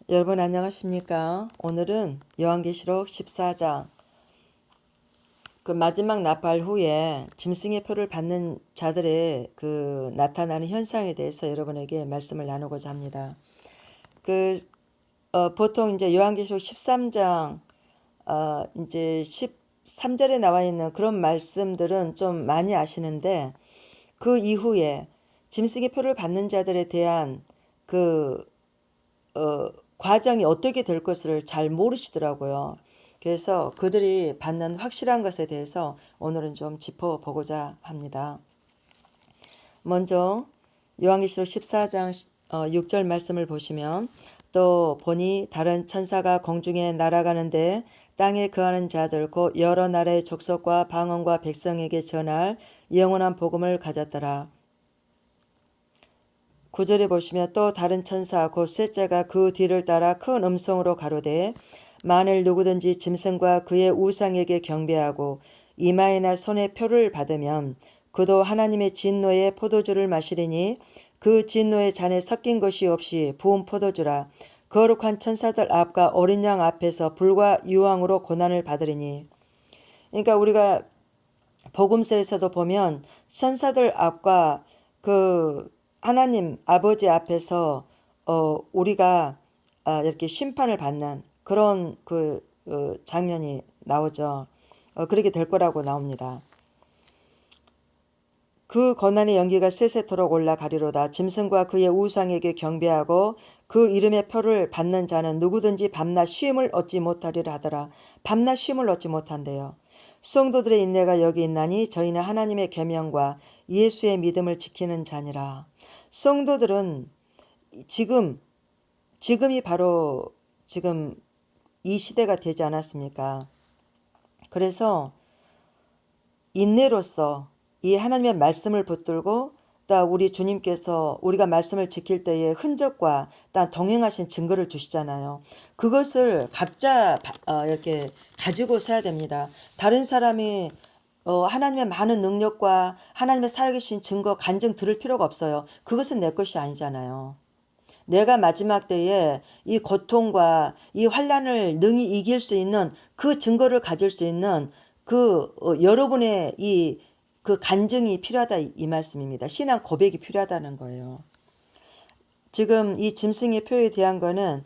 여러분 안녕하십니까? 오늘은 요한계시록 14장 그 마지막 나팔 후에 짐승의 표를 받는 자들의 그 나타나는 현상에 대해서 여러분에게 말씀을 나누고자 합니다. 보통 이제 요한계시록 13장 이제 13절에 나와 있는 그런 말씀들은 좀 많이 아시는데, 그 이후에 짐승의 표를 받는 자들에 대한 과정이 어떻게 될 것을 잘 모르시더라고요. 그래서 그들이 받는 확실한 것에 대해서 오늘은 좀 짚어보고자 합니다. 먼저 요한계시록 14장 6절 말씀을 보시면, 또 보니 다른 천사가 공중에 날아가는데 땅에 거하는 자들 곧 여러 나라의 족속과 방언과 백성에게 전할 영원한 복음을 가졌더라. 9절에 보시면, 또 다른 천사 곧 셋째가 그 뒤를 따라 큰 음성으로 가로되, 만일 누구든지 짐승과 그의 우상에게 경배하고 이마에나 손에 표를 받으면 그도 하나님의 진노의 포도주를 마시리니 그 진노의 잔에 섞인 것이 없이 부은 포도주라. 거룩한 천사들 앞과 어린 양 앞에서 불과 유황으로 고난을 받으리니. 그러니까 우리가 복음서에서도 보면 천사들 앞과 그 하나님 아버지 앞에서 우리가 이렇게 심판을 받는 그런 장면이 나오죠. 그렇게 될 거라고 나옵니다. 그 고난의 연기가 세세토록 올라가리로다. 짐승과 그의 우상에게 경배하고 그 이름의 표를 받는 자는 누구든지 밤낮 쉼을 얻지 못하리라 하더라. 밤낮 쉼을 얻지 못한대요. 성도들의 인내가 여기 있나니 저희는 하나님의 계명과 예수의 믿음을 지키는 자니라. 성도들은 지금이 바로 지금 이 시대가 되지 않았습니까? 그래서 인내로서 이 하나님의 말씀을 붙들고, 또 우리 주님께서 우리가 말씀을 지킬 때의 흔적과 동행하신 증거를 주시잖아요. 그것을 각자 이렇게 가지고 서야 됩니다. 다른 사람이 하나님의 많은 능력과 하나님의 살아계신 증거, 간증 들을 필요가 없어요. 그것은 내 것이 아니잖아요. 내가 마지막 때에 이 고통과 이 환난을 능히 이길 수 있는 그 증거를 가질 수 있는 여러분의 그 간증이 필요하다, 이 말씀입니다. 신앙 고백이 필요하다는 거예요. 지금 이 짐승의 표에 대한 거는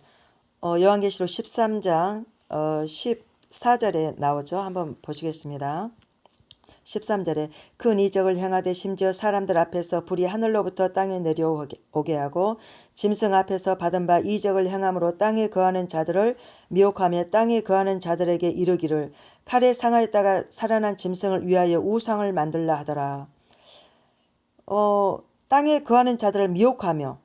요한계시록 13장 14절에 나오죠. 한번 보시겠습니다. 13절에 큰 이적을 행하되 심지어 사람들 앞에서 불이 하늘로부터 땅에 내려오게 하고 짐승 앞에서 받은 바 이적을 행함으로 땅에 거하는 자들을 미혹하며 땅에 거하는 자들에게 이르기를 칼에 상하였다가 살아난 짐승을 위하여 우상을 만들라 하더라. 땅에 거하는 자들을 미혹하며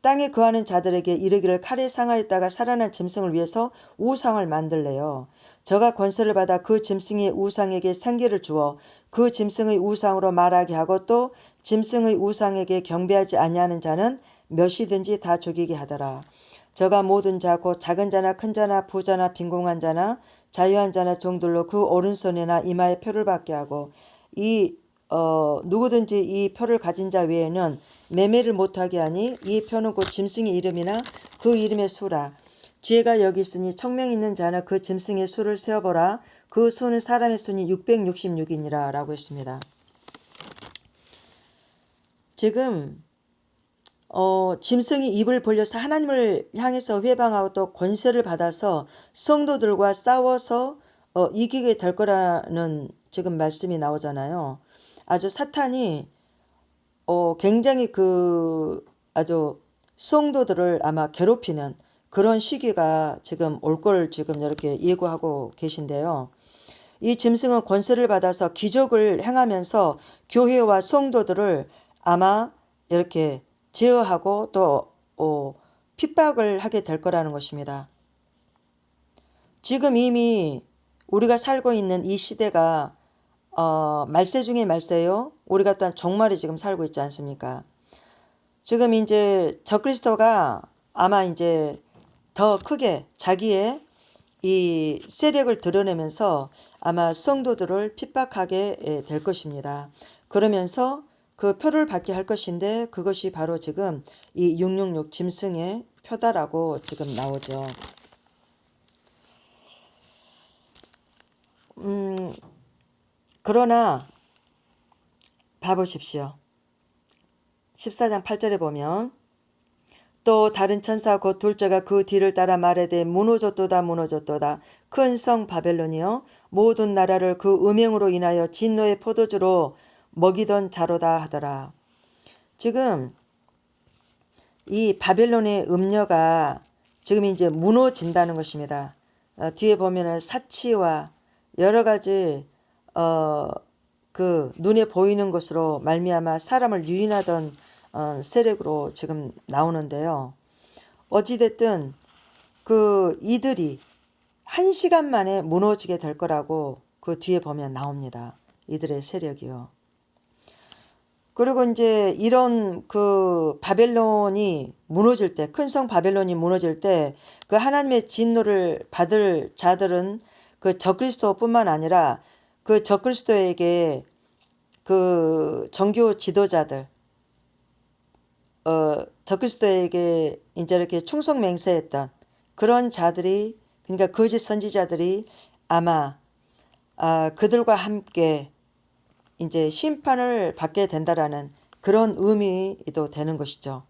땅에 거하는 자들에게 이르기를 칼에 상하였다가 살아난 짐승을 위해서 우상을 만들래요. 저가 권세를 받아 그 짐승의 우상에게 생기를 주어 그 짐승의 우상으로 말하게 하고 또 짐승의 우상에게 경배하지 아니하는 자는 몇이든지 다 죽이게 하더라. 저가 모든 자 곧 작은 자나 큰 자나 부자나 빈궁한 자나 자유한 자나 종들로 그 오른손이나 이마에 표를 받게 하고 누구든지 이 표를 가진 자 외에는 매매를 못하게 하니 이 표는 곧 짐승의 이름이나 그 이름의 수라. 지혜가 여기 있으니 청명 있는 자는 그 짐승의 수를 세어보라. 그 수는 사람의 수니 666이니라 라고 했습니다. 지금 짐승이 입을 벌려서 하나님을 향해서 회방하고 또 권세를 받아서 성도들과 싸워서 이기게 될 거라는 지금 말씀이 나오잖아요. 아주 사탄이 굉장히 아주 성도들을 아마 괴롭히는 그런 시기가 지금 올 걸 지금 이렇게 예고하고 계신데요. 이 짐승은 권세를 받아서 기적을 행하면서 교회와 성도들을 아마 이렇게 제어하고 또 핍박을 하게 될 거라는 것입니다. 지금 이미 우리가 살고 있는 이 시대가 말세 중에 말세요. 우리가 또한 종말에 지금 살고 있지 않습니까? 지금 이제 적그리스도가 아마 이제 더 크게 자기의 이 세력을 드러내면서 아마 성도들을 핍박하게 될 것입니다. 그러면서 그 표를 받게 할 것인데 그것이 바로 지금 이 666 짐승의 표다라고 지금 나오죠. 그러나 봐보십시오. 14장 8절에 보면 또 다른 천사 곧 둘째가 그 뒤를 따라 말하되 무너졌도다 무너졌도다 큰 성 바벨론이여 모든 나라를 그 음행으로 인하여 진노의 포도주로 먹이던 자로다 하더라. 지금 이 바벨론의 음녀가 지금 이제 무너진다는 것입니다. 뒤에 보면은 사치와 여러 가지 그 눈에 보이는 것으로 말미암아 사람을 유인하던 세력으로 지금 나오는데요. 어찌됐든 그 이들이 1시간 만에 무너지게 될 거라고 그 뒤에 보면 나옵니다. 이들의 세력이요. 그리고 이제 이런 그 바벨론이 무너질 때, 큰 성 바벨론이 무너질 때 그 하나님의 진노를 받을 자들은 그 적그리스도뿐만 아니라 그 적그리스도에게 그 정교 지도자들, 적그리스도에게 이제 이렇게 충성 맹세했던 그런 자들이, 그러니까 거짓 선지자들이 아마 그들과 함께 이제 심판을 받게 된다라는 그런 의미도 되는 것이죠.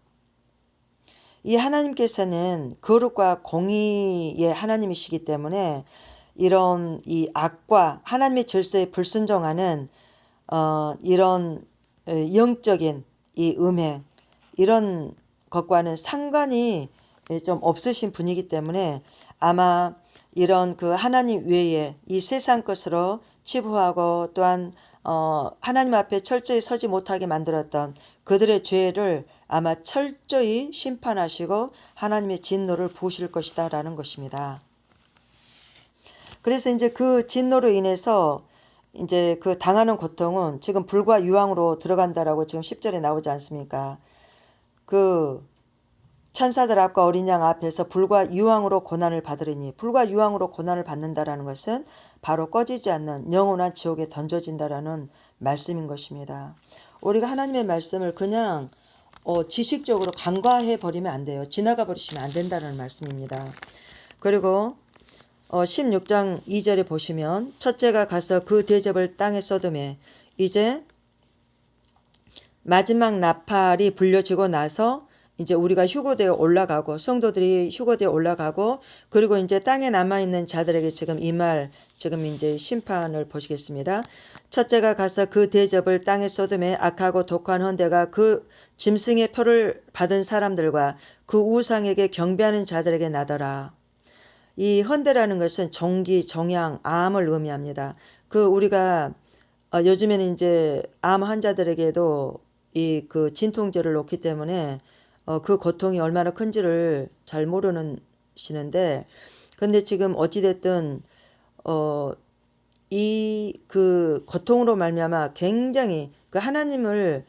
이 하나님께서는 거룩과 공의의 하나님이시기 때문에 이런 이 악과 하나님의 질서에 불순종하는 이런 영적인 이 음행 이런 것과는 상관이 좀 없으신 분이기 때문에 아마 이런 그 하나님 외에 이 세상 것으로 치부하고 또한 하나님 앞에 철저히 서지 못하게 만들었던 그들의 죄를 아마 철저히 심판하시고 하나님의 진노를 부으실 것이다 라는 것입니다. 그래서 이제 그 진노로 인해서 이제 그 당하는 고통은 지금 불과 유황으로 들어간다라고 지금 10절에 나오지 않습니까? 그 천사들 앞과 어린 양 앞에서 불과 유황으로 고난을 받으리니, 불과 유황으로 고난을 받는다라는 것은 바로 꺼지지 않는 영원한 지옥에 던져진다라는 말씀인 것입니다. 우리가 하나님의 말씀을 그냥 지식적으로 간과해 버리면 안 돼요. 지나가 버리시면 안 된다는 말씀입니다. 그리고 16장 2절에 보시면 첫째가 가서 그 대접을 땅에 쏟음에, 이제 마지막 나팔이 불려지고 나서 이제 우리가 휴거되어 올라가고 성도들이 휴거되어 올라가고 그리고 이제 땅에 남아있는 자들에게 지금 이 말 지금 이제 심판을 보시겠습니다. 첫째가 가서 그 대접을 땅에 쏟음에 악하고 독한 헌대가 그 짐승의 표를 받은 사람들과 그 우상에게 경배하는 자들에게 나더라. 이 헌대라는 것은 정기, 정양, 암을 의미합니다. 그 우리가 요즘에는 이제 암 환자들에게도 이 그 진통제를 놓기 때문에 그 고통이 얼마나 큰지를 잘 모르시는데, 근데 지금 어찌됐든 이 그 고통으로 말미암아 굉장히 그 하나님을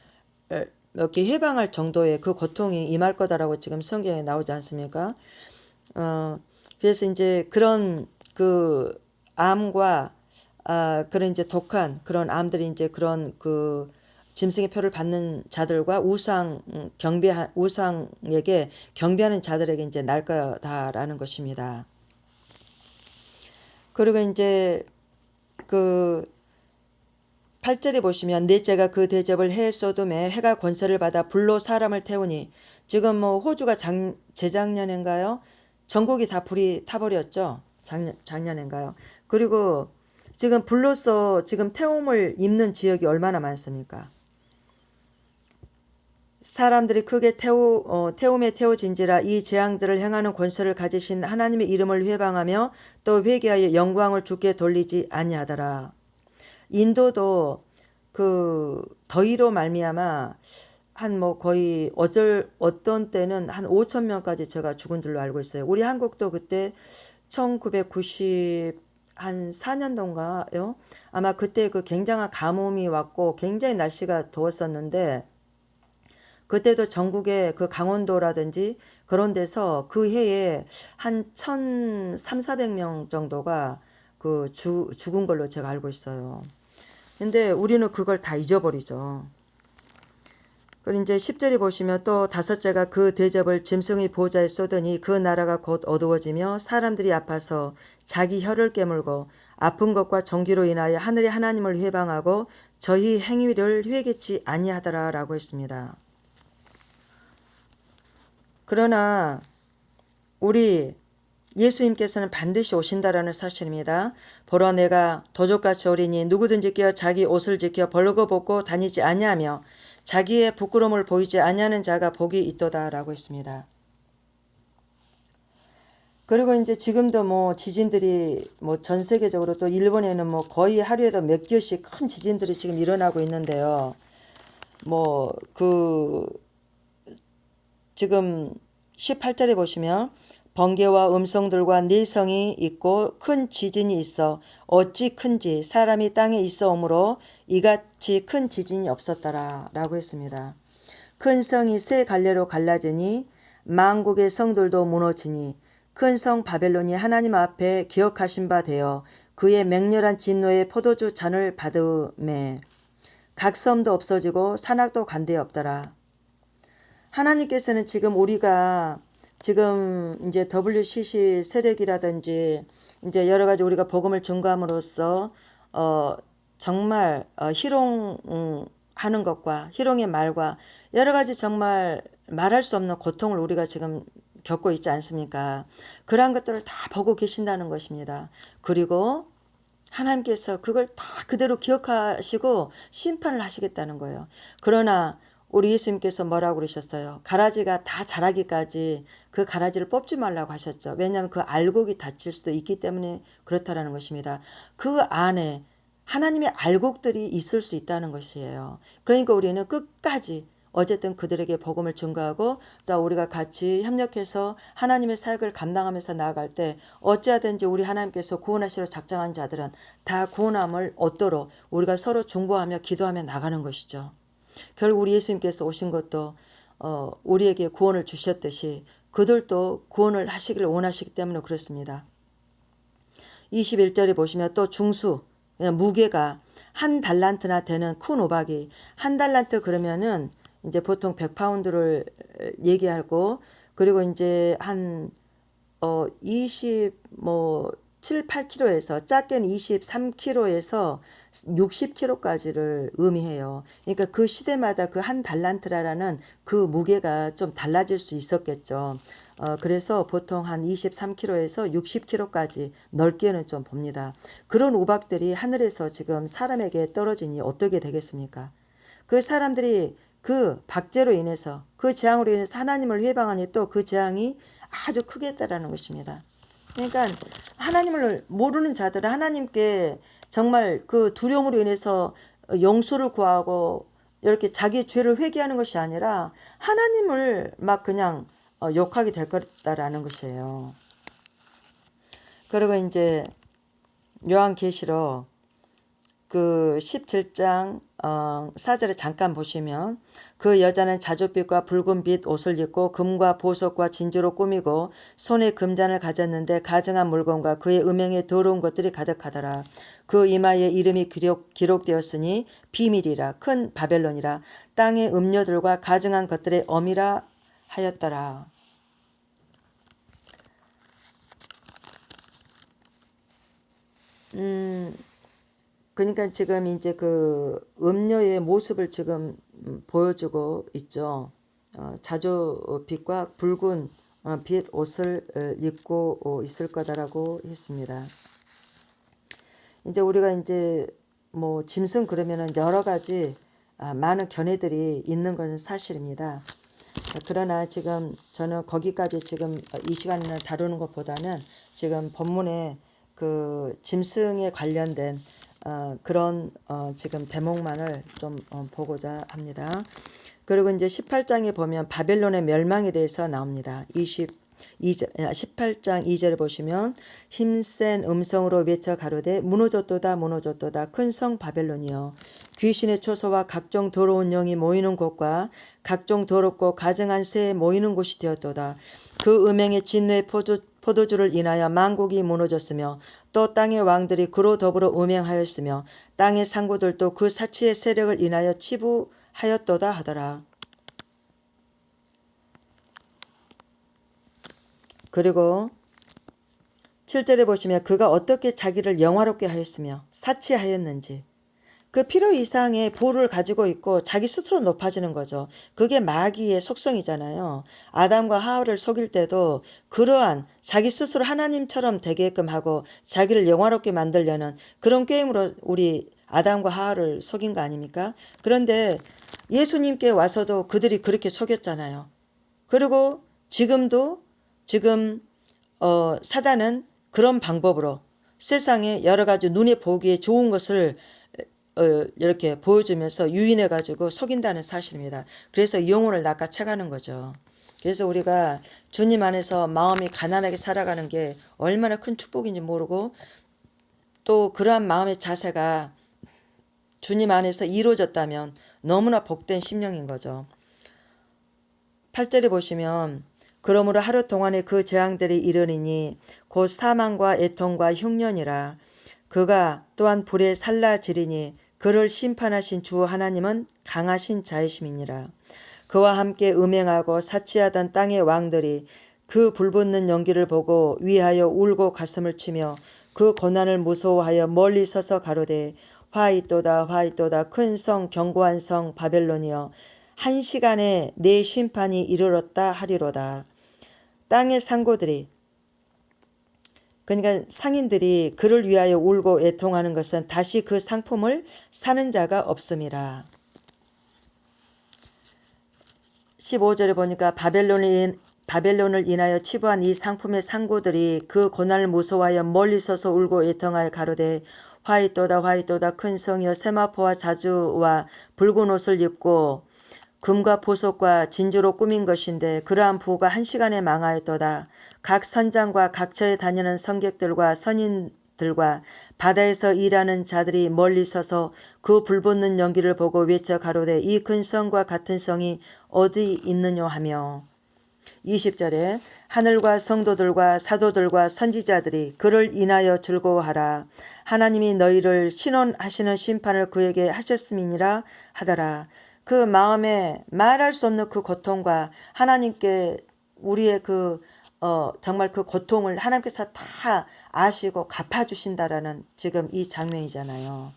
이렇게 해방할 정도의 그 고통이 임할 거다라고 지금 성경에 나오지 않습니까? 그래서 이제 그런 그 암과 그런 이제 독한 그런 암들이 이제 그런 그 짐승의 표를 받는 자들과 우상에게 경배하는 자들에게 이제 날 거다라는 것입니다. 그리고 이제 그 8절에 보시면 넷째가 그 대접을 해 쏟음에 해가 권세를 받아 불로 사람을 태우니, 지금 뭐 호주가 재작년인가요? 전국이 다 불이 타버렸죠. 작년인가요? 그리고 지금 불로서 지금 태움을 입는 지역이 얼마나 많습니까? 사람들이 크게 태움에 태워진지라 이 재앙들을 행하는 권세를 가지신 하나님의 이름을 회방하며 또 회개하여 영광을 주께 돌리지 아니하더라. 인도도 그 더위로 말미암아 한 뭐 거의 어떤 때는 한 5천 명까지 제가 죽은 줄로 알고 있어요. 우리 한국도 그때 1990 한 4년도인가요? 아마 그때 그 굉장한 가뭄이 왔고 굉장히 날씨가 더웠었는데, 그때도 전국에 그 강원도라든지 그런 데서 그 해에 한 1,300~400명 정도가 그 죽은 걸로 제가 알고 있어요. 근데 우리는 그걸 다 잊어버리죠. 그리고 이제 10절에 보시면 또 다섯째가 그 대접을 짐승의 보좌에 쏟으니 그 나라가 곧 어두워지며 사람들이 아파서 자기 혀를 깨물고 아픈 것과 종기로 인하여 하늘의 하나님을 회방하고 저희 행위를 회개치 아니하더라 라고 했습니다. 그러나 우리 예수님께서는 반드시 오신다라는 사실입니다. 보라 내가 도적같이 오리니 누구든지 끼어 자기 옷을 지켜 벌거벗고 다니지 아니하며 자기의 부끄러움을 보이지 아니하는 자가 복이 있도다라고 했습니다. 그리고 이제 지금도 뭐 지진들이 뭐 전 세계적으로 또 일본에는 뭐 거의 하루에도 몇 개씩 큰 지진들이 지금 일어나고 있는데요. 뭐 지금 18절에 보시면 번개와 음성들과 내성이 있고 큰 지진이 있어 어찌 큰지 사람이 땅에 있어 오므로 이같이 큰 지진이 없었더라 라고 했습니다. 큰 성이 세 갈래로 갈라지니 만국의 성들도 무너지니 큰 성 바벨론이 하나님 앞에 기억하신 바 되어 그의 맹렬한 진노의 포도주 잔을 받음에 각 섬도 없어지고 산악도 간데 없더라. 하나님께서는 지금 우리가 지금 이제 WCC 세력이라든지 이제 여러 가지 우리가 복음을 증거함으로써 정말 희롱하는 것과 희롱의 말과 여러 가지 정말 말할 수 없는 고통을 우리가 지금 겪고 있지 않습니까? 그러한 것들을 다 보고 계신다는 것입니다. 그리고 하나님께서 그걸 다 그대로 기억하시고 심판을 하시겠다는 거예요. 그러나 우리 예수님께서 뭐라고 그러셨어요? 가라지가 다 자라기까지 그 가라지를 뽑지 말라고 하셨죠. 왜냐하면 그 알곡이 다칠 수도 있기 때문에 그렇다라는 것입니다. 그 안에 하나님의 알곡들이 있을 수 있다는 것이에요. 그러니까 우리는 끝까지 어쨌든 그들에게 복음을 증거하고 또 우리가 같이 협력해서 하나님의 사역을 감당하면서 나아갈 때 어찌하든지 우리 하나님께서 구원하시러 작정한 자들은 다 구원함을 얻도록 우리가 서로 중보하며 기도하며 나가는 것이죠. 결국 우리 예수님께서 오신 것도 우리에게 구원을 주셨듯이 그들도 구원을 하시기를 원하시기 때문에 그렇습니다. 21절에 보시면 또 중수 무게가 한 달란트나 되는 큰 우박이 한 달란트 그러면은 이제 보통 100파운드를 얘기하고 그리고 이제 한 7, 8kg에서 작게는 23kg에서 60kg까지를 의미해요. 그러니까 그 시대마다 그 한 달란트라는 그 무게가 좀 달라질 수 있었겠죠. 그래서 보통 한 23kg에서 60kg까지 넓게는 좀 봅니다. 그런 우박들이 하늘에서 지금 사람에게 떨어지니 어떻게 되겠습니까? 그 사람들이 그 박제로 인해서 그 재앙으로 인해서 하나님을 회방하니 또 그 재앙이 아주 크겠다라는 것입니다. 그러니까 하나님을 모르는 자들은 하나님께 정말 그 두려움으로 인해서 용서를 구하고 이렇게 자기의 죄를 회개하는 것이 아니라 하나님을 막 그냥 욕하게 될 거다라는 것이에요. 그리고 이제 요한계시록 그 17장 4절에 잠깐 보시면 그 여자는 자줏빛과 붉은빛 옷을 입고 금과 보석과 진주로 꾸미고 손에 금잔을 가졌는데 가증한 물건과 그의 음행에 더러운 것들이 가득하더라. 그 이마에 이름이 기록되었으니 비밀이라 큰 바벨론이라 땅의 음료들과 가증한 것들의 어미라 하였더라. 그러니까 지금 이제 그 음료의 모습을 지금 보여주고 있죠. 자줏빛과 붉은 빛 옷을 입고 있을 거다라고 했습니다. 이제 우리가 이제 뭐 짐승 그러면은 여러 가지 많은 견해들이 있는 것은 사실입니다. 그러나 지금 저는 거기까지 지금 이 시간에는 다루는 것보다는 지금 본문에 그 짐승에 관련된 그런 지금 대목만을 좀 보고자 합니다. 그리고 이제 18장에 보면 바벨론의 멸망에 대해서 나옵니다. 18장 2절에 보시면 힘센 음성으로 외쳐 가로되 무너졌도다 무너졌도다 큰 성 바벨론이여 귀신의 초소와 각종 더러운 영이 모이는 곳과 각종 더럽고 가증한 새에 모이는 곳이 되었도다. 그 음행의 진노의 포도주를 인하여 만국이 무너졌으며 또 땅의 왕들이 그로 더불어 음행하였으며 땅의 상고들도 그 사치의 세력을 인하여 치부하였도다 하더라. 그리고 7절에 보시면 그가 어떻게 자기를 영화롭게 하였으며 사치하였는지 그 필요 이상의 부를 가지고 있고 자기 스스로 높아지는 거죠. 그게 마귀의 속성이잖아요. 아담과 하와를 속일 때도 그러한 자기 스스로 하나님처럼 되게끔 하고 자기를 영화롭게 만들려는 그런 게임으로 우리 아담과 하와를 속인 거 아닙니까? 그런데 예수님께 와서도 그들이 그렇게 속였잖아요. 그리고 지금도 지금 사단은 그런 방법으로 세상에 여러 가지 눈에 보기에 좋은 것을 이렇게 보여주면서 유인해가지고 속인다는 사실입니다. 그래서 영혼을 낚아채가는 거죠. 그래서 우리가 주님 안에서 마음이 가난하게 살아가는 게 얼마나 큰 축복인지 모르고 또 그러한 마음의 자세가 주님 안에서 이루어졌다면 너무나 복된 심령인 거죠. 8절에 보시면 그러므로 하루 동안에 그 재앙들이 이르니니 곧 사망과 애통과 흉년이라 그가 또한 불에 살라지리니 그를 심판하신 주 하나님은 강하신 자이심이니라. 그와 함께 음행하고 사치하던 땅의 왕들이 그 불붙는 연기를 보고 위하여 울고 가슴을 치며 그 고난을 무서워하여 멀리 서서 가로되 화이또다 화이또다 큰 성 견고한 성 바벨론이여 한 시간에 내 심판이 이르렀다 하리로다. 땅의 상고들이 그러니까 상인들이 그를 위하여 울고 애통하는 것은 다시 그 상품을 사는 자가 없음이라. 15절에 보니까 바벨론을 인하여 치부한 이 상품의 상고들이 그 고난을 무서워하여 멀리 서서 울고 애통하여 가로되 화이또다 화이또다 큰 성이여 세마포와 자주와 붉은 옷을 입고 금과 보석과 진주로 꾸민 것인데 그러한 부가 한 시간에 망하였도다. 각 선장과 각처에 다니는 성객들과 선인들과 바다에서 일하는 자들이 멀리 서서 그 불붙는 연기를 보고 외쳐 가로되 이 큰 성과 같은 성이 어디 있느냐 하며 20절에 하늘과 성도들과 사도들과 선지자들이 그를 인하여 즐거워하라. 하나님이 너희를 신원하시는 심판을 그에게 하셨음이니라 하더라. 그 마음에 말할 수 없는 그 고통과 하나님께 우리의 정말 그 고통을 하나님께서 다 아시고 갚아주신다라는 지금 이 장면이잖아요.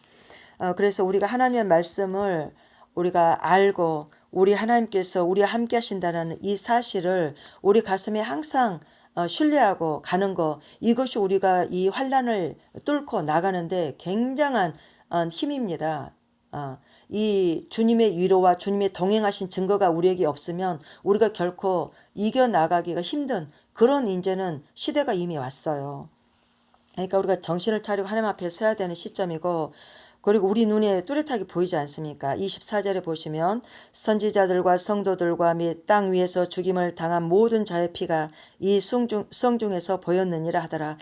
그래서 우리가 하나님의 말씀을 우리가 알고 우리 하나님께서 우리와 함께 하신다는 이 사실을 우리 가슴에 항상 신뢰하고 가는 거 이것이 우리가 이 환난을 뚫고 나가는데 굉장한 힘입니다. 이 주님의 위로와 주님의 동행하신 증거가 우리에게 없으면 우리가 결코 이겨나가기가 힘든 그런 이제는 시대가 이미 왔어요. 그러니까 우리가 정신을 차리고 하나님 앞에 서야 되는 시점이고 그리고 우리 눈에 뚜렷하게 보이지 않습니까? 24절에 보시면 선지자들과 성도들과 및 땅 위에서 죽임을 당한 모든 자의 피가 이 성 중에서 보였느니라 하더라.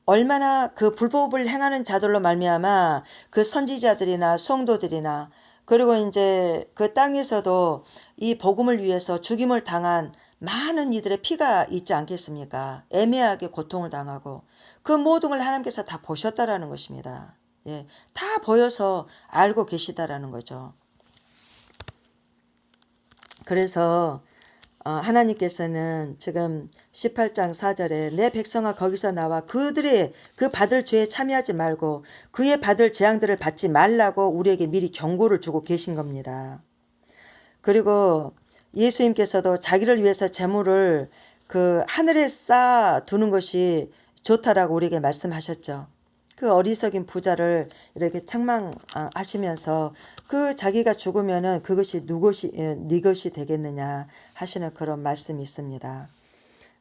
얼마나 그 불법을 행하는 자들로 말미암아 그 선지자들이나 성도들이나 그리고 이제 그 땅에서도 이 복음을 위해서 죽임을 당한 많은 이들의 피가 있지 않겠습니까? 애매하게 고통을 당하고 그 모든 걸 하나님께서 다 보셨다라는 것입니다. 예, 다 보여서 알고 계시다라는 거죠. 그래서 하나님께서는 지금 18장 4절에 내 백성아 거기서 나와 그들의 그 받을 죄에 참여하지 말고 그의 받을 재앙들을 받지 말라고 우리에게 미리 경고를 주고 계신 겁니다. 그리고 예수님께서도 자기를 위해서 재물을 그 하늘에 쌓아 두는 것이 좋다라고 우리에게 말씀하셨죠. 그 어리석인 부자를 이렇게 책망하시면서 그 자기가 죽으면은 그것이 네 것이 되겠느냐 하시는 그런 말씀이 있습니다.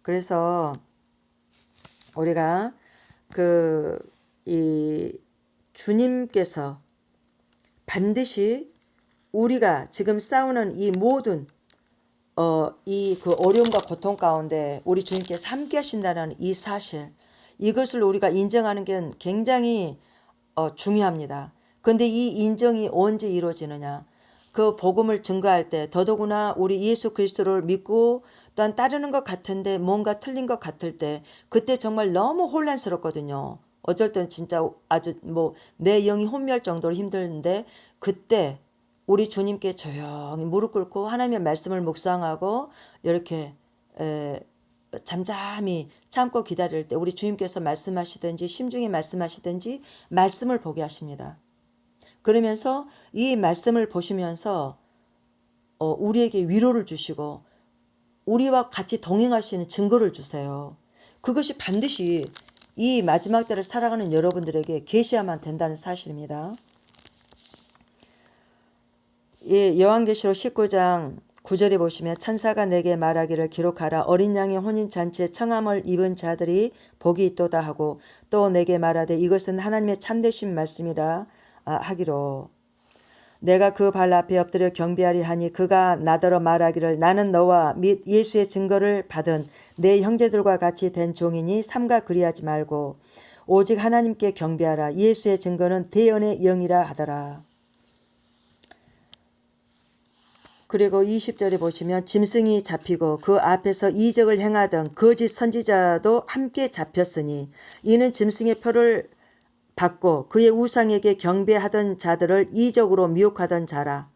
그래서 우리가 이 주님께서 반드시 우리가 지금 싸우는 이 모든 그 어려움과 고통 가운데 우리 주님께서 함께 하신다는 이 사실 이것을 우리가 인정하는 게 굉장히 중요합니다. 그런데 이 인정이 언제 이루어지느냐? 그 복음을 증거할 때 더더구나 우리 예수 그리스도를 믿고 또한 따르는 것 같은데 뭔가 틀린 것 같을 때 그때 정말 너무 혼란스럽거든요. 어쩔 때는 진짜 아주 내 영이 혼미할 정도로 힘든데 그때 우리 주님께 조용히 무릎 꿇고 하나님의 말씀을 묵상하고 이렇게 잠잠히 참고 기다릴 때 우리 주님께서 말씀하시든지 심중에 말씀하시든지 말씀을 보게 하십니다. 그러면서 이 말씀을 보시면서 우리에게 위로를 주시고 우리와 같이 동행하시는 증거를 주세요. 그것이 반드시 이 마지막 때를 살아가는 여러분들에게 계시야만 된다는 사실입니다. 예, 요한계시록 19장 9절에 보시면 천사가 내게 말하기를 기록하라. 어린 양의 혼인잔치에 청함을 입은 자들이 복이 있도다 하고 또 내게 말하되 이것은 하나님의 참되신 말씀이라 하기로. 내가 그 발 앞에 엎드려 경배하리 하니 그가 나더러 말하기를 나는 너와 및 예수의 증거를 받은 내 형제들과 같이 된 종이니 삼가 그리하지 말고 오직 하나님께 경배하라. 예수의 증거는 대언의 영이라 하더라. 그리고 20절에 보시면 짐승이 잡히고 그 앞에서 이적을 행하던 거짓 선지자도 함께 잡혔으니 이는 짐승의 표를 받고 그의 우상에게 경배하던 자들을 이적으로 미혹하던 자라.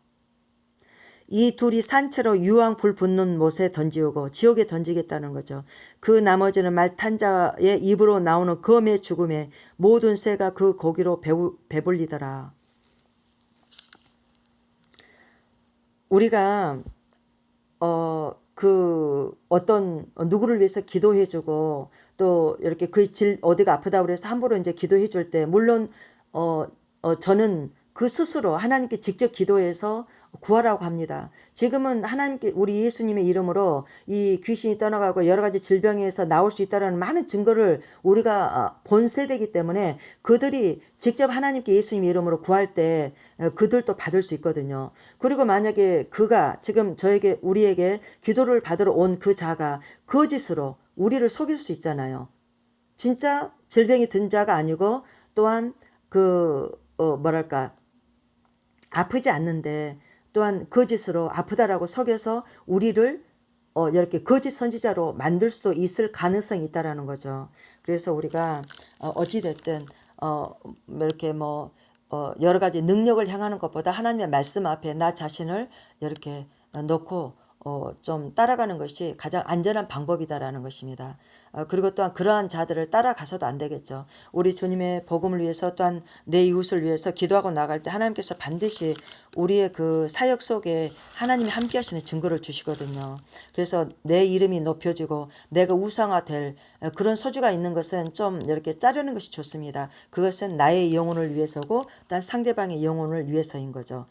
이 둘이 산채로 유황 불 붙는 못에 던지우고 지옥에 던지겠다는 거죠. 그 나머지는 말 탄 자의 입으로 나오는 검의 죽음에 모든 새가 그 고기로 배불리더라. 우리가 누구를 위해서 기도해주고 또 이렇게 어디가 아프다 그래서 함부로 이제 기도해줄 때 물론 저는 그 스스로 하나님께 직접 기도해서 구하라고 합니다. 지금은 하나님께 우리 예수님의 이름으로 이 귀신이 떠나가고 여러 가지 질병에서 나올 수 있다는 많은 증거를 우리가 본 세대이기 때문에 그들이 직접 하나님께 예수님 이름으로 구할 때 그들도 받을 수 있거든요. 그리고 만약에 그가 지금 우리에게 기도를 받으러 온 그 자가 거짓으로 우리를 속일 수 있잖아요. 진짜 질병이 든 자가 아니고 또한 아프지 않는데 또한 거짓으로 아프다라고 속여서 우리를 이렇게 거짓 선지자로 만들 수도 있을 가능성이 있다라는 거죠. 그래서 우리가 어찌됐든 이렇게 여러 가지 능력을 향하는 것보다 하나님의 말씀 앞에 나 자신을 이렇게 놓고 좀 따라가는 것이 가장 안전한 방법이다라는 것입니다. 그리고 또한 그러한 자들을 따라가서도 안 되겠죠. 우리 주님의 복음을 위해서 또한 내 이웃을 위해서 기도하고 나갈 때 하나님께서 반드시 우리의 그 사역 속에 하나님이 함께 하시는 증거를 주시거든요. 그래서 내 이름이 높여지고 내가 우상화될 그런 소주가 있는 것은 좀 이렇게 자르는 것이 좋습니다. 그것은 나의 영혼을 위해서고 또한 상대방의 영혼을 위해서인 거죠.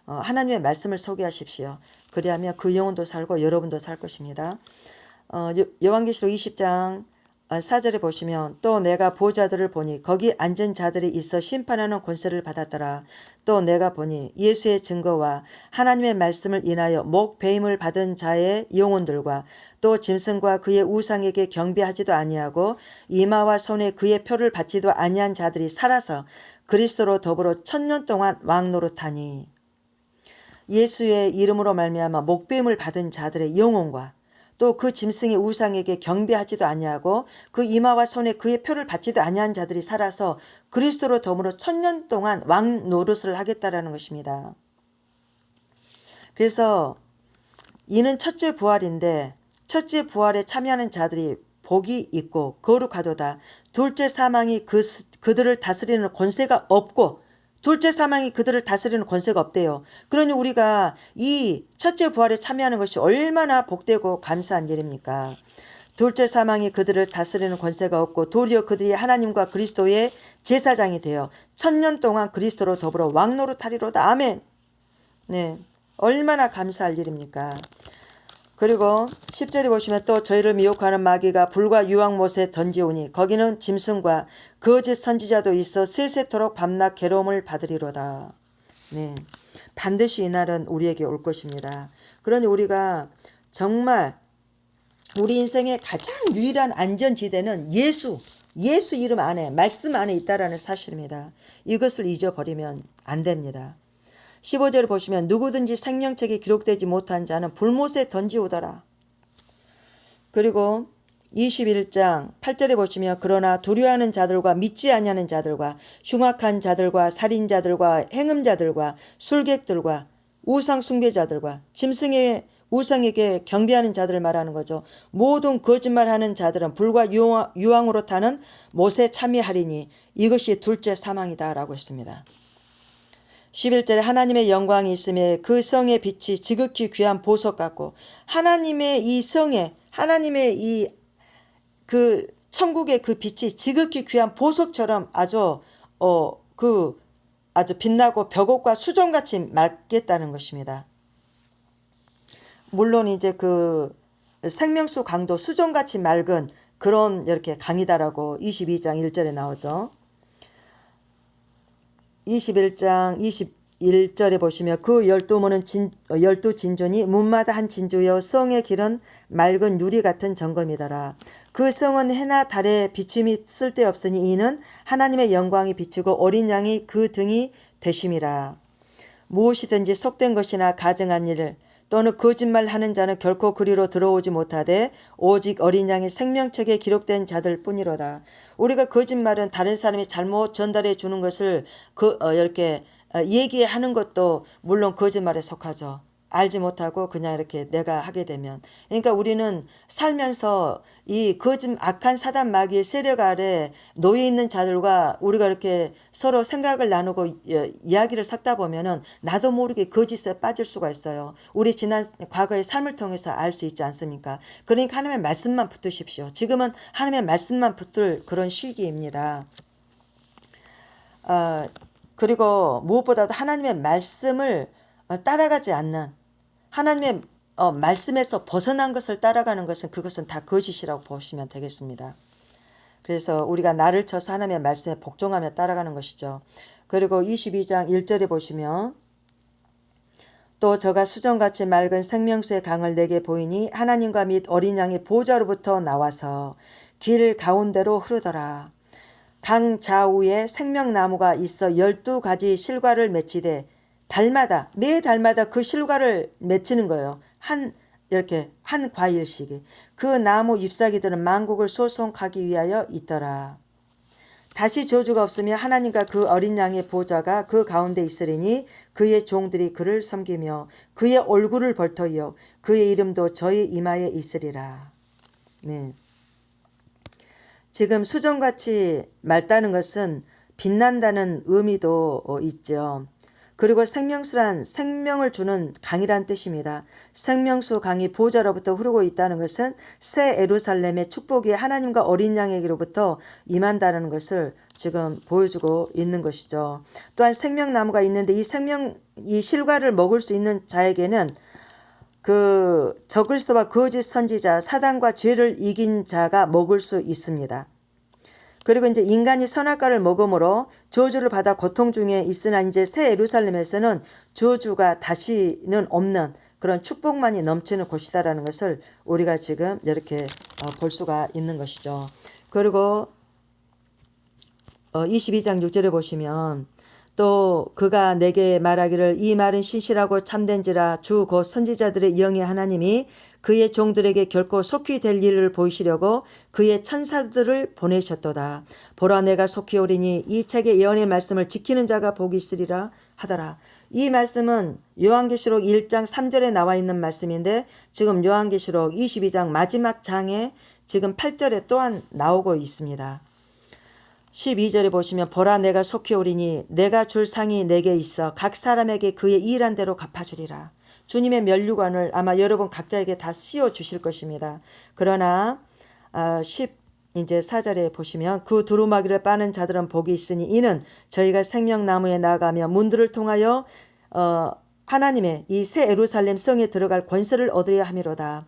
하나님의 말씀을 소개하십시오. 그리하면 그 영혼도 살고 여러분도 살 것입니다. 요한계시록 20장 4절에 보시면 또 내가 보좌들을 보니 거기 앉은 자들이 있어 심판하는 권세를 받았더라. 또 내가 보니 예수의 증거와 하나님의 말씀을 인하여 목배임을 받은 자의 영혼들과 또 짐승과 그의 우상에게 경배하지도 아니하고 이마와 손에 그의 표를 받지도 아니한 자들이 살아서 그리스도로 더불어 1000년 동안 왕노릇하니. 예수의 이름으로 말미암아 목배임을 받은 자들의 영혼과 또 그 짐승의 우상에게 경배하지도 아니하고 그 이마와 손에 그의 표를 받지도 아니한 자들이 살아서 그리스도로 더불어 1000년 동안 왕 노릇을 하겠다라는 것입니다. 그래서 이는 첫째 부활인데 첫째 부활에 참여하는 자들이 복이 있고 거룩하도다. 둘째 사망이 그들을 다스리는 권세가 없고 둘째 사망이 그들을 다스리는 권세가 없대요. 그러니 우리가 이 첫째 부활에 참여하는 것이 얼마나 복되고 감사한 일입니까? 둘째 사망이 그들을 다스리는 권세가 없고 도리어 그들이 하나님과 그리스도의 제사장이 되어 1000년 동안 그리스도로 더불어 왕노릇하리로다. 아멘. 네, 얼마나 감사할 일입니까? 그리고 10절에 보시면 또 저희를 미혹하는 마귀가 불과 유황못에 던지오니 거기는 짐승과 거짓 선지자도 있어 슬세토록 밤낮 괴로움을 받으리로다. 네, 반드시 이날은 우리에게 올 것입니다. 그러니 우리가 정말 우리 인생의 가장 유일한 안전지대는 예수 이름 안에 말씀 안에 있다라는 사실입니다. 이것을 잊어버리면 안 됩니다. 15절을 보시면 누구든지 생명책이 기록되지 못한 자는 불못에 던지오더라. 그리고 21장 8절에 보시면 그러나 두려워하는 자들과 믿지 아니하는 자들과 흉악한 자들과 살인자들과 행음자들과 술객들과 우상 숭배자들과 짐승의 우상에게 경배하는 자들을 말하는 거죠. 모든 거짓말하는 자들은 불과 유황으로 타는 못에 참여하리니 이것이 둘째 사망이다라고 했습니다. 11절에 하나님의 영광이 있음에 그 성의 빛이 지극히 귀한 보석 같고, 하나님의 이 성에, 하나님의 이 그 천국의 그 빛이 지극히 귀한 보석처럼 아주 아주 빛나고 벽옥과 수정같이 맑겠다는 것입니다. 물론 이제 그 생명수 강도 수정같이 맑은 그런 이렇게 강이다라고 22장 1절에 나오죠. 21장 21절에 보시면 그 12문은 12진주니 문마다 한 진주여 성의 길은 맑은 유리 같은 정금이더라. 그 성은 해나 달에 비춤이 쓸데없으니 이는 하나님의 영광이 비치고 어린 양이 그 등이 되심이라. 무엇이든지 속된 것이나 가증한 일 또는 거짓말하는 자는 결코 그리로 들어오지 못하되 오직 어린 양의 생명책에 기록된 자들 뿐이로다. 우리가 거짓말은 다른 사람이 잘못 전달해 주는 것을 이렇게 얘기하는 것도 물론 거짓말에 속하죠. 알지 못하고 그냥 이렇게 내가 하게 되면. 그러니까 우리는 살면서 이 악한 사단 마귀의 세력 아래 놓여 있는 자들과 우리가 이렇게 서로 생각을 나누고 이야기를 섞다 보면은 나도 모르게 거짓에 빠질 수가 있어요. 우리 지난 과거의 삶을 통해서 알 수 있지 않습니까? 그러니까 하나님의 말씀만 붙드십시오. 지금은 하나님의 말씀만 붙들 그런 시기입니다. 그리고 무엇보다도 하나님의 말씀을 따라가지 않는, 하나님의 말씀에서 벗어난 것을 따라가는 것은 그것은 다 거짓이라고 보시면 되겠습니다. 그래서 우리가 나를 쳐서 하나님의 말씀에 복종하며 따라가는 것이죠. 그리고 22장 1절에 보시면 또 저가 수정같이 맑은 생명수의 강을 내게 보이니 하나님과 및 어린 양의 보좌로부터 나와서 길 가운데로 흐르더라. 강 좌우에 생명나무가 있어 12가지 실과를 맺히되 매 달마다 그 실과를 맺히는 거예요. 이렇게 한 과일씩이. 그 나무 잎사귀들은 만국을 소송하기 위하여 있더라. 다시 저주가 없으며 하나님과 그 어린 양의 보좌가 그 가운데 있으리니 그의 종들이 그를 섬기며 그의 얼굴을 벌터이어 그의 이름도 저희 이마에 있으리라. 네. 지금 수정같이 맑다는 것은 빛난다는 의미도 있죠. 그리고 생명수란 생명을 주는 강이란 뜻입니다. 생명수 강이 보좌로부터 흐르고 있다는 것은 새 예루살렘의 축복이 하나님과 어린 양에게로부터 임한다는 것을 지금 보여주고 있는 것이죠. 또한 생명나무가 있는데 이 실과를 먹을 수 있는 자에게는 그 적그리스도와 거짓 선지자 사단과 죄를 이긴 자가 먹을 수 있습니다. 그리고 이제 인간이 선악과를 먹음으로 저주를 받아 고통 중에 있으나 이제 새 예루살렘에서는 저주가 다시는 없는 그런 축복만이 넘치는 곳이다라는 것을 우리가 지금 이렇게 볼 수가 있는 것이죠. 그리고 22장 6절에 보시면 또 그가 내게 말하기를 이 말은 신실하고 참된지라 주 곧 선지자들의 영의 하나님이 그의 종들에게 결코 속히 될 일을 보이시려고 그의 천사들을 보내셨도다. 보라 내가 속히 오리니 이 책의 예언의 말씀을 지키는 자가 복이 있으리라 하더라. 이 말씀은 요한계시록 1장 3절에 나와 있는 말씀인데 지금 요한계시록 22장 마지막 장에 지금 8절에 또한 나오고 있습니다. 12절에 보시면 보라 내가 속히 오리니 내가 줄 상이 내게 있어 각 사람에게 그의 일한 대로 갚아주리라. 주님의 면류관을 아마 여러분 각자에게 다 씌워 주실 것입니다. 그러나 14절에 보시면 그 두루마기를 빠는 자들은 복이 있으니 이는 저희가 생명나무에 나아가며 문들을 통하여 하나님의 이 새 예루살렘 성에 들어갈 권세를 얻으려 함이로다.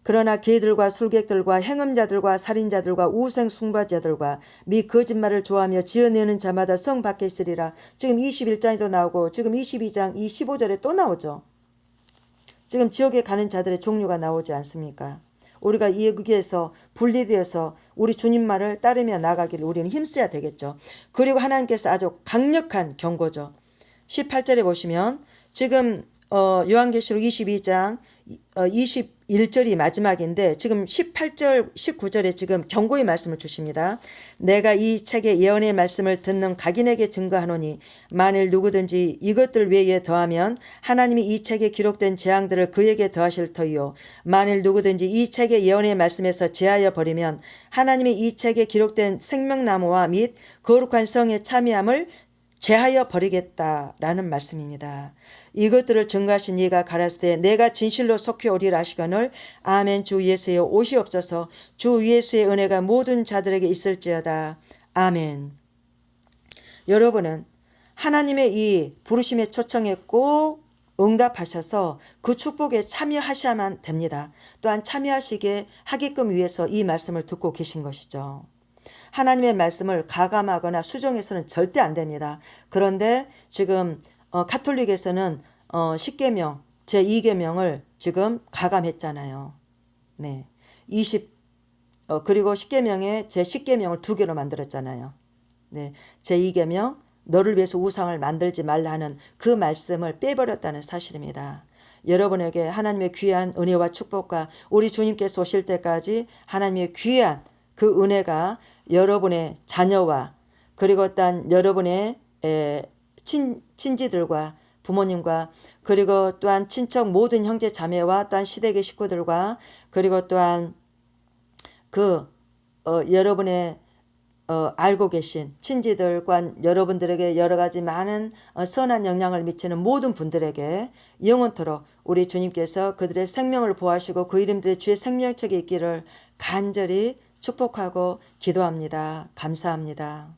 그러나 개들과 술객들과 행음자들과 살인자들과 우생 숭배자들과 및 거짓말을 좋아하며 지어내는 자마다 성 밖에 있으리라. 지금 21장에도 나오고 지금 22장 15절에 또 나오죠. 지금 지옥에 가는 자들의 종류가 나오지 않습니까? 우리가 여기에서 분리되어서 우리 주님 말을 따르며 나가기를 우리는 힘써야 되겠죠. 그리고 하나님께서 아주 강력한 경고죠. 18절에 보시면 지금 요한계시록 22장 1절이 마지막인데 지금 18절 19절에 지금 경고의 말씀을 주십니다. 내가 이 책의 예언의 말씀을 듣는 각인에게 증거하노니 만일 누구든지 이것들 외에 더하면 하나님이 이 책에 기록된 재앙들을 그에게 더하실 터이요 만일 누구든지 이 책의 예언의 말씀에서 제하여 버리면 하나님이 이 책에 기록된 생명나무와 및 거룩한 성의 참여함을 제하여 버리겠다라는 말씀입니다. 이것들을 증거하신 이가 가라사대 내가 진실로 속히 오리라 하시거늘 아멘. 주 예수여 오시옵소서. 주 예수의 은혜가 모든 자들에게 있을지어다. 아멘. 여러분은 하나님의 이 부르심의 초청에 꼭 응답하셔서 그 축복에 참여하셔야만 됩니다. 또한 참여하시게 하게끔 위해서 이 말씀을 듣고 계신 것이죠. 하나님의 말씀을 가감하거나 수정해서는 절대 안 됩니다. 그런데 지금 가톨릭에서는 십계명 제2계명을 지금 가감했잖아요. 네. 그리고 십계명에 제10계명을 2개로 만들었잖아요. 네. 제2계명 너를 위해서 우상을 만들지 말라 하는 그 말씀을 빼버렸다는 사실입니다. 여러분에게 하나님의 귀한 은혜와 축복과 우리 주님께서 오실 때까지 하나님의 귀한 그 은혜가 여러분의 자녀와 그리고 또한 여러분의 친지들과 부모님과 그리고 또한 친척 모든 형제 자매와 또한 시댁의 식구들과 그리고 또한 여러분의 알고 계신 친지들과 여러분들에게 여러 가지 많은 선한 영향을 미치는 모든 분들에게 영원토록 우리 주님께서 그들의 생명을 보호하시고 그 이름들의 주의 생명책에 있기를 간절히 축복하고 기도합니다. 감사합니다.